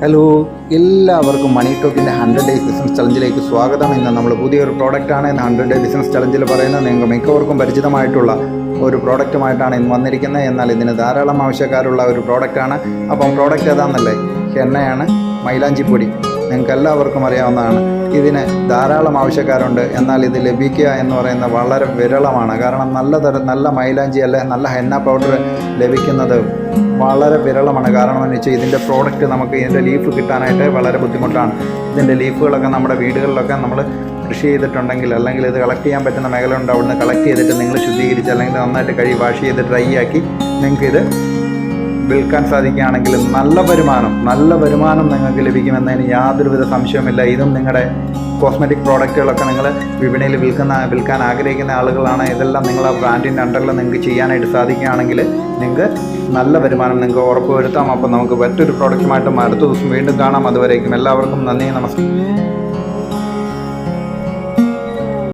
Hello, എല്ലാവർക്കും മണി ടോക്കിൻ്റെ 100 days business ചലഞ്ചിലേക്ക് സ്വാഗതം. ഇന്ന് നമ്മൾ പുതിയൊരു പ്രോഡക്റ്റാണ് ഇന്ന് 100 ഡേ ബിസിനസ് ചലഞ്ചിൽ പറയുന്നത്. നിങ്ങൾക്ക് മിക്കവർക്കും പരിചിതമായിട്ടുള്ള ഒരു പ്രോഡക്റ്റുമായിട്ടാണ് ഇന്ന് വന്നിരിക്കുന്നത്. എന്നാൽ ഇതിന് ധാരാളം ആവശ്യക്കാരുള്ള ഒരു പ്രോഡക്റ്റാണ്. അപ്പം പ്രോഡക്റ്റ് ഏതാണെന്നല്ലേ? എണ്ണയാണ്, മൈലാഞ്ചിപ്പൊടി. നിങ്ങൾക്ക് എല്ലാവർക്കും അറിയാവുന്നതാണ്. ഇതിന് ധാരാളം ആവശ്യക്കാരുണ്ട്. എന്നാൽ ഇത് ലഭിക്കുക എന്ന് പറയുന്നത് വളരെ വിരളമാണ്. കാരണം നല്ല മൈലാഞ്ചി അല്ലെ നല്ല ഹെന്ന പൗഡർ ലഭിക്കുന്നത് വളരെ വിരളമാണ്. കാരണം എന്ന് വെച്ചാൽ ഇതിൻ്റെ പ്രോഡക്റ്റ് നമുക്ക് ഇതിൻ്റെ ലീഫ് കിട്ടാനായിട്ട് വളരെ ബുദ്ധിമുട്ടാണ്. ഇതിൻ്റെ ലീഫുകളൊക്കെ നമ്മുടെ വീടുകളിലൊക്കെ നമ്മൾ കൃഷി ചെയ്തിട്ടുണ്ടെങ്കിൽ അല്ലെങ്കിൽ ഇത് കളക്ട് ചെയ്യാൻ പറ്റുന്ന മേഖല ഉണ്ട്. അവിടുന്ന് കളക്ട് ചെയ്തിട്ട് നിങ്ങൾ ശുദ്ധീകരിച്ച് അല്ലെങ്കിൽ നന്നായിട്ട് വാഷ് ചെയ്ത് ഡ്രൈ ആക്കി നിങ്ങൾക്കിത് വിൽക്കാൻ സാധിക്കുകയാണെങ്കിൽ നല്ല വരുമാനം നിങ്ങൾക്ക് ലഭിക്കുമെന്നതിന് യാതൊരുവിധ സംശയവുമില്ല. ഇതും നിങ്ങളുടെ കോസ്മെറ്റിക് പ്രോഡക്റ്റുകളൊക്കെ നിങ്ങൾ വിപണിയിൽ വിൽക്കാൻ ആഗ്രഹിക്കുന്ന ആളുകളാണ്. ഇതെല്ലാം നിങ്ങളെ ബ്രാൻഡിൻ്റെ അണ്ടറിൽ നിങ്ങൾക്ക് ചെയ്യാനായിട്ട് സാധിക്കുകയാണെങ്കിൽ നിങ്ങൾക്ക് നല്ല വരുമാനം നിങ്ങൾക്ക് ഉറപ്പുവരുത്താം. അപ്പോൾ നമുക്ക് മറ്റൊരു പ്രോഡക്റ്റുമായിട്ടും അടുത്ത ദിവസം വീണ്ടും കാണാം. അതുവരേക്കും എല്ലാവർക്കും നന്ദി, നമസ്കാരം.